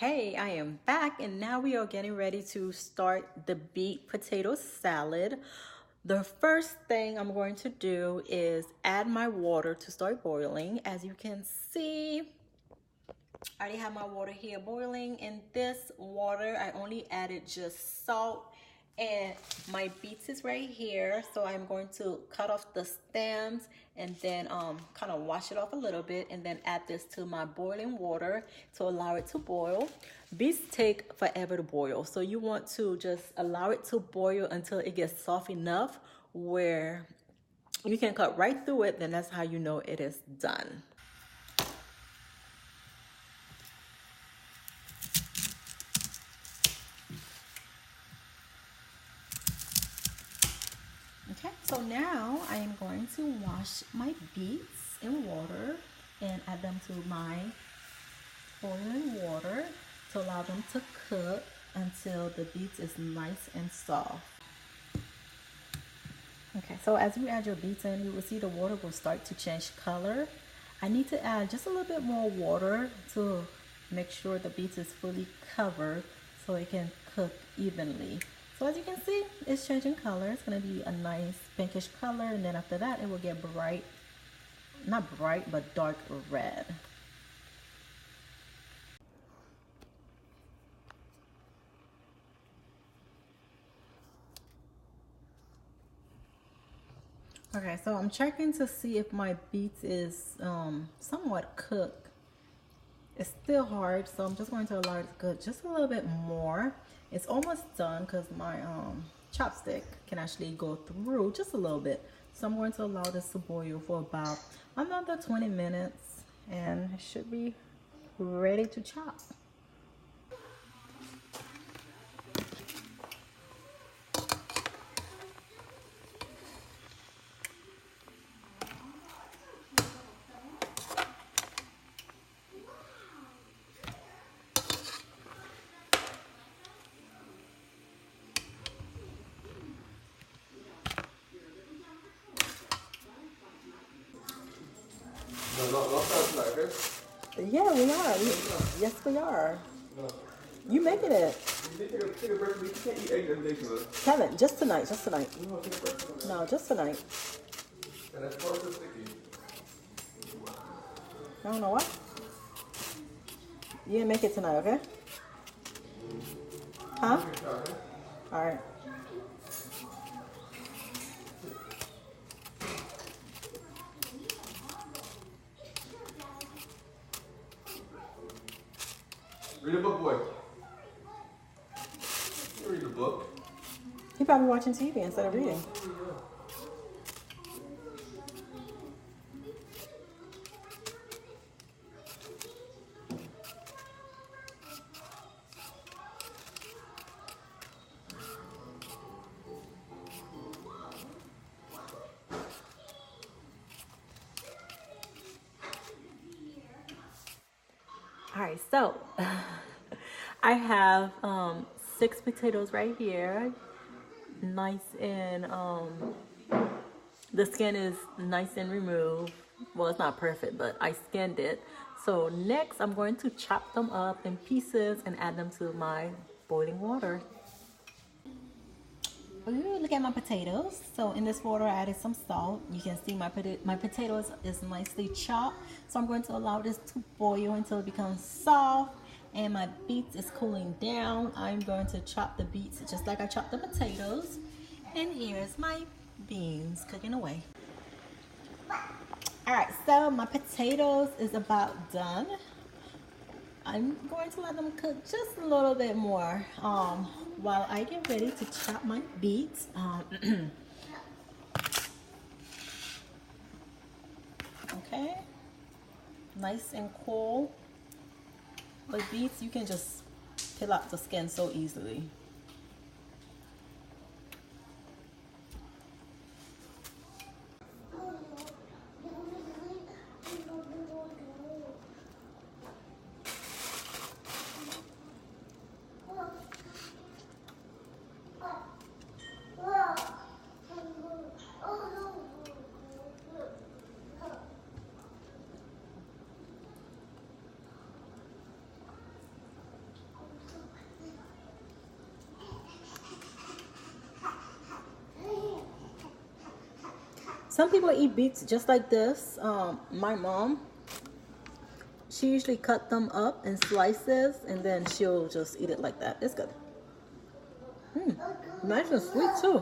Hey, I am back and now we are getting ready to start the beet potato salad. The first thing I'm going to do is add my water to start boiling. As you can see, I already have my water here boiling. In this water, I only added just salt, and my beets is right here. So I'm going to cut off the stems and then kind of wash it off a little bit and then add this to my boiling water to allow it to boil. Beets take forever to boil. So you want to just allow it to boil until it gets soft enough where you can cut right through it. Then that's how you know it is done. Okay, so now I am going to wash my beets in water and add them to my boiling water to allow them to cook until the beets is nice and soft. Okay, so as you add your beets in, you will see the water will start to change color. I need to add just a little bit more water to make sure the beets is fully covered so it can cook evenly. So as you can see, it's changing color. It's going to be a nice pinkish color, and then after that it will get bright, not bright, but dark red. Okay, so I'm checking to see if my beets is somewhat cooked. It's still hard, so I'm just going to allow it to cook just a little bit more. It's almost done because my chopstick can actually go through just a little bit. So I'm going to allow this to boil for about another 20 minutes and it should be ready to chop. Yeah, we are. Yes, we are. You making it. Take a break. You can't eat eggs every day, Kevin, just tonight, just tonight. No, just tonight. And that's part of the sticky. I don't know what. You didn't make it tonight, okay? Huh? All right. Read a book, boy. You read a book. He probably watching TV instead of reading. All right, so I have 6 potatoes right here, nice and the skin is nice and removed. Well, it's not perfect, but I skinned it. So next I'm going to chop them up in pieces and add them to my boiling water. Ooh, look at my potatoes. So in this water I added some salt. You can see my potatoes is nicely chopped. So I'm going to allow this to boil until it becomes soft. And my beets is cooling down. I'm going to chop the beets just like I chopped the potatoes. And here's my beans cooking away. All right, so my potatoes is about done. I'm going to let them cook just a little bit more while I get ready to chop my beets. Okay, nice and cool. With beets, you can just peel out the skin so easily. Some people eat beets just like this. My mom, she usually cut them up in slices and then she'll just eat it like that. It's good. Nice and sweet too.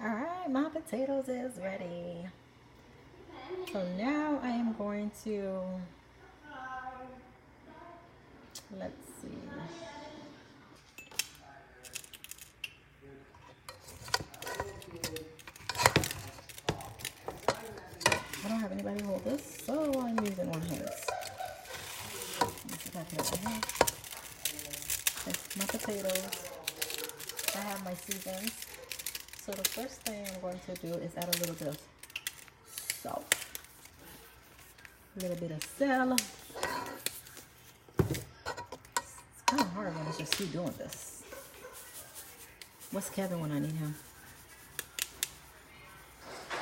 All right, my potatoes is ready. So now I am going to, let's see. I don't have anybody hold this, so I'm using one hand. Let's see if I can get my hand. It's my potatoes. I have my seasons. So the first thing I'm going to do is add a little bit of salt. A little bit of celery. It's kind of hard when it's just you doing this. What's Kevin when I need him?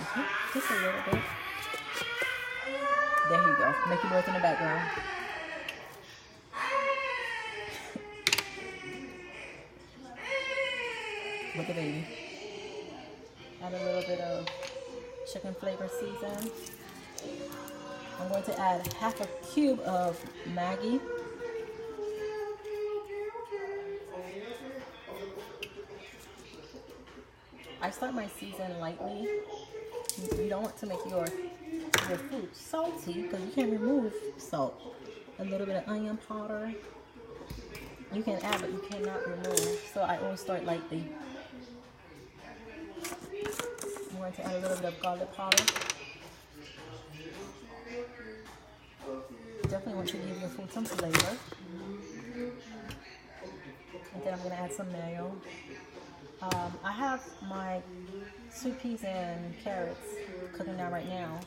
Okay, just a little bit. There you go. Make your noise in the background. With the baby. Add a little bit of chicken flavor season. I'm going to add half a cube of Maggi. I start my season lightly. You don't want to make your food salty because you can remove salt. A little bit of onion powder. You can add, but you cannot remove. So I always start lightly. I'm going to add a little bit of garlic powder. Definitely want to give your food some flavor. And then I'm going to add some mayo. I have my sweet peas and carrots cooking down right now.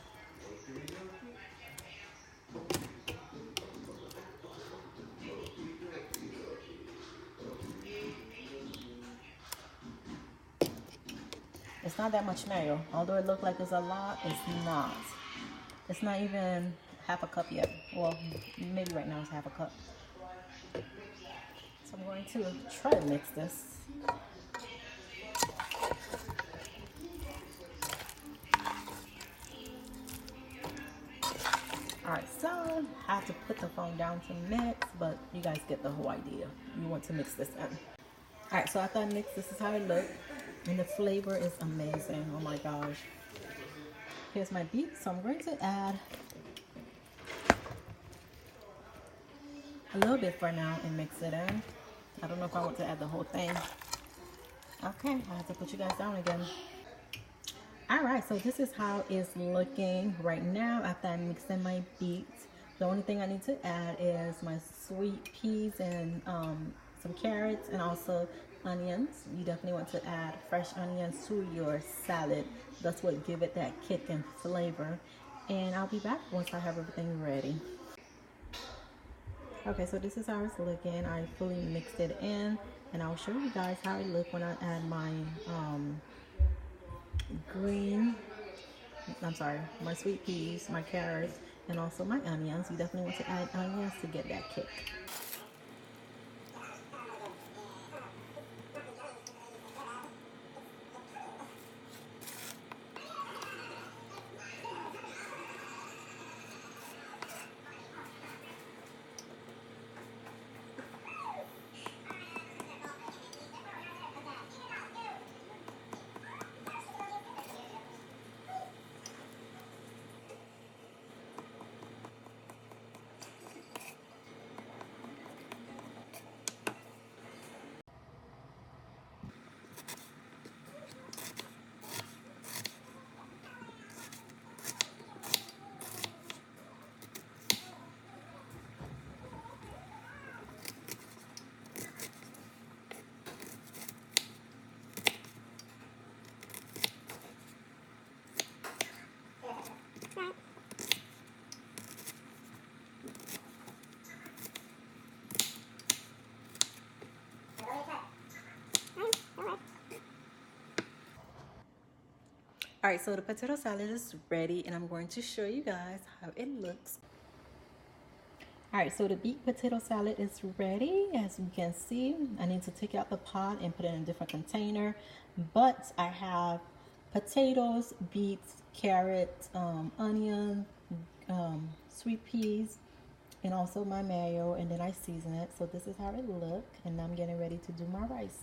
It's not that much mayo. Although it looks like it's a lot, it's not. It's not even half a cup yet. Well, maybe right now it's half a cup. So I'm going to try to mix this. Alright, so I have to put the phone down to mix, but you guys get the whole idea. You want to mix this in. Alright, so after I mix, this is how it looks. And the flavor is amazing. Oh my gosh. Here's my beet. So I'm going to add a little bit for now and mix it in. I don't know if I want to add the whole thing. Okay, I have to put you guys down again. Alright, so this is how it's looking right now after I mix in my beets. The only thing I need to add is my sweet peas and some carrots and also onions. You definitely want to add fresh onions to your salad. That's what give it that kick and flavor. And I'll be back once I have everything ready. Okay, so this is how it's looking. I fully mixed it in, and I'll show you guys how it look when I add my my sweet peas, my carrots, and also my onions. You definitely want to add onions to get that kick. All right, so the potato salad is ready, and I'm going to show you guys how it looks. All right, so the beet potato salad is ready. As you can see, I need to take out the pot and put it in a different container. But I have potatoes, beets, carrots, onion, sweet peas, and also my mayo, and then I season it. So this is how it looks, and I'm getting ready to do my rice.